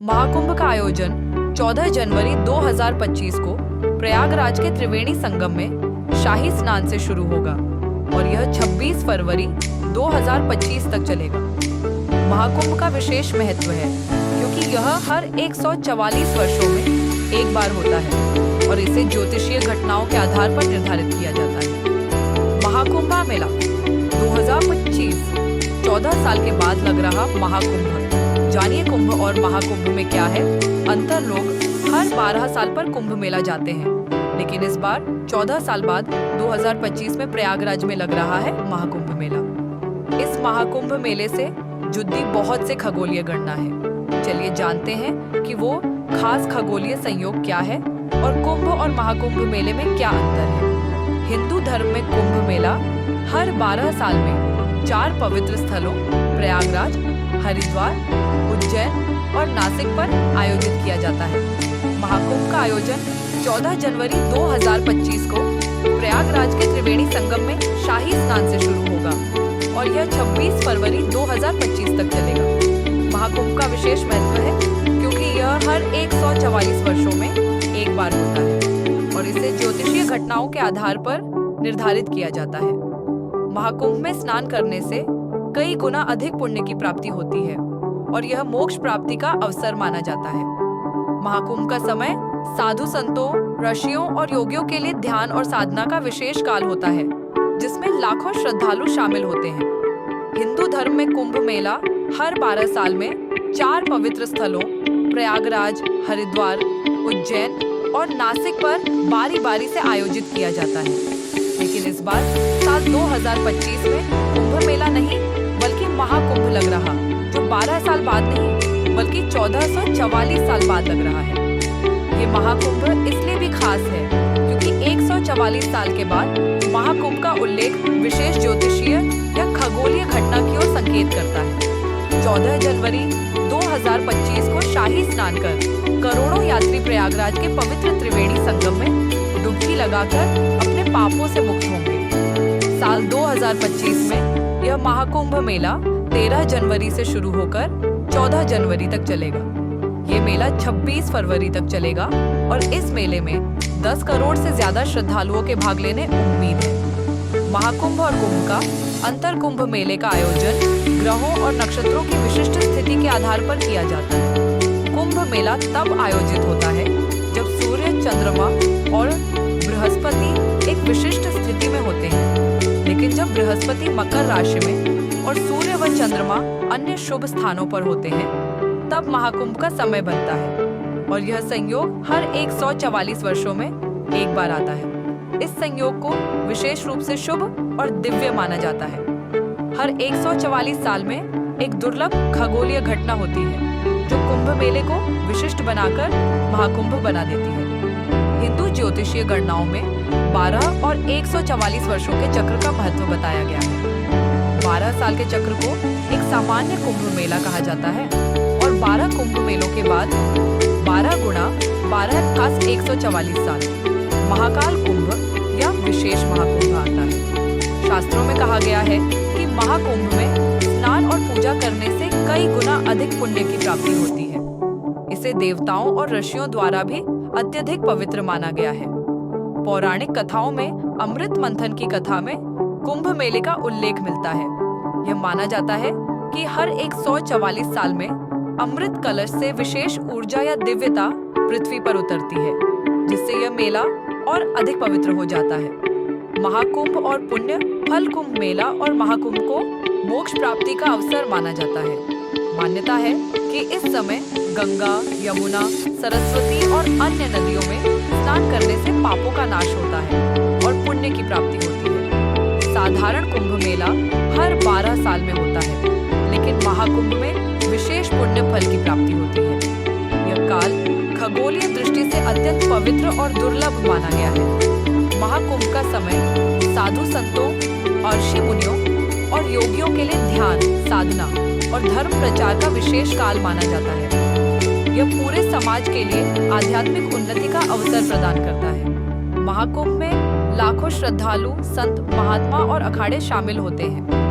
महाकुंभ का आयोजन 14 जनवरी 2025 को प्रयागराज के त्रिवेणी संगम में शाही स्नान से शुरू होगा और यह 26 फरवरी 2025 तक चलेगा। महाकुंभ का विशेष महत्व है क्योंकि यह हर 144 वर्षों में एक बार होता है और इसे ज्योतिषीय घटनाओं के आधार पर निर्धारित किया जाता है। महाकुंभ मेला 2025 14 साल के बाद लग रहा महाकुंभ। जानिए कुंभ और महाकुंभ में क्या है अंतर। लोग हर 12 साल पर कुंभ मेला जाते हैं, लेकिन इस बार 14 साल बाद 2025 में प्रयागराज में लग रहा है महाकुंभ मेला। इस महाकुंभ मेले से जुड़ी बहुत से खगोलीय गणना है। चलिए जानते हैं कि वो खास खगोलीय संयोग क्या है और कुंभ और महाकुंभ मेले में क्या अंतर है। हिंदू धर्म में कुंभ मेला हर 12 साल में 4 पवित्र स्थलों प्रयागराज, हरिद्वार, उज्जैन और नासिक पर आयोजित किया जाता है। महाकुंभ का आयोजन 14 जनवरी 2025 को प्रयागराज के त्रिवेणी संगम में शाही स्नान से शुरू होगा और यह 26 फरवरी 2025 तक चलेगा। महाकुंभ का विशेष महत्व है क्योंकि यह हर 144 वर्षों में एक बार होता है और इसे ज्योतिषीय घटनाओं के आधार पर निर्धारित किया जाता है। महाकुंभ में स्नान करने से कई गुना अधिक पुण्य की प्राप्ति होती है और यह मोक्ष प्राप्ति का अवसर माना जाता है। महाकुंभ का समय साधु संतों, ऋषियों और योगियों के लिए ध्यान और साधना का विशेष काल होता है, जिसमें लाखों श्रद्धालु शामिल होते हैं। हिंदू धर्म में कुंभ मेला हर 12 साल में 4 पवित्र स्थलों प्रयागराज, हरिद्वार, उज्जैन और नासिक पर बारी बारी से आयोजित किया जाता है। लेकिन इस बार साल 2025 में कुंभ मेला नहीं बल्कि महाकुंभ लग रहा, जो 12 साल बाद नहीं बल्कि 1444 साल बाद लग रहा है। ये महाकुंभ इसलिए भी खास है क्योंकि 144 साल के बाद महाकुंभ का उल्लेख विशेष ज्योतिषीय या खगोलीय घटना की ओर संकेत करता है। 14 जनवरी 2025 को शाही स्नान कर करोड़ों यात्री प्रयागराज के पवित्र त्रिवेणी संगम में डुबकी लगाकर अपने पापों से मुक्त होंगे। साल 2025 में यह महाकुंभ मेला 13 जनवरी से शुरू होकर 14 जनवरी तक चलेगा। ये मेला 26 फरवरी तक चलेगा और इस मेले में 10 करोड़ से ज्यादा श्रद्धालुओं के भाग लेने उम्मीद है। महाकुंभ और कुंभ का अंतर कुंभ मेले का आयोजन ग्रहों और नक्षत्रों की विशिष्ट स्थिति के आधार पर किया जाता है। कुंभ मेला तब आयोजित होता है जब सूर्य, चंद्रमा और बृहस्पति एक विशिष्ट स्थिति में होते हैं, लेकिन जब बृहस्पति मकर राशि में और सूर्य व चंद्रमा अन्य शुभ स्थानों पर होते हैं तब महाकुंभ का समय बनता है और यह संयोग हर 144 वर्षों में एक बार आता है। इस संयोग को विशेष रूप से शुभ और दिव्य माना जाता है। हर 144 साल में एक दुर्लभ खगोलीय घटना होती है जो कुंभ मेले को विशिष्ट बनाकर महाकुंभ बना देती है। हिंदू ज्योतिषीय गणनाओं में 12 और 144 वर्षों के चक्र का महत्व बताया गया है। 12 साल के चक्र को एक सामान्य कुंभ मेला कहा जाता है और 12 कुंभ मेलों के बाद 12 गुणा 12 खास 144 साल महाकाल कुंभ या विशेष महाकुंभ आता है। शास्त्रों में कहा गया है कि महाकुंभ में स्नान और पूजा करने से कई गुना अधिक पुण्य की प्राप्ति होती है। इसे देवताओं और ऋषियों द्वारा भी अत्यधिक पवित्र माना गया है। पौराणिक कथाओं में अमृत मंथन की कथा में कुंभ मेले का उल्लेख मिलता है। यह माना जाता है कि हर 144 साल में अमृत कलश से विशेष ऊर्जा या दिव्यता पृथ्वी पर उतरती है, जिससे यह मेला और अधिक पवित्र हो जाता है। महाकुंभ और पुण्य फल कुंभ मेला और महाकुंभ को मोक्ष प्राप्ति का अवसर माना जाता है। मान्यता है कि इस समय गंगा, यमुना, सरस्वती और अन्य नदियों में स्नान करने से पापों का नाश होता है और पुण्य की प्राप्ति होती है। साधारण कुंभ मेला हर 12 साल में होता है, लेकिन महाकुंभ में विशेष पुण्य फल की प्राप्ति होती है। यह काल खगोलीय दृष्टि से अत्यंत पवित्र और दुर्लभ माना गया है। महाकुंभ का समय साधु संतों, ऋषि मुनियों और योगियों के लिए ध्यान, साधना और धर्म प्रचार का विशेष काल माना जाता है। यह पूरे समाज के लिए आध्यात्मिक उन्नति का अवसर प्रदान करता है। महाकुंभ में लाखों श्रद्धालु, संत, महात्मा और अखाड़े शामिल होते हैं।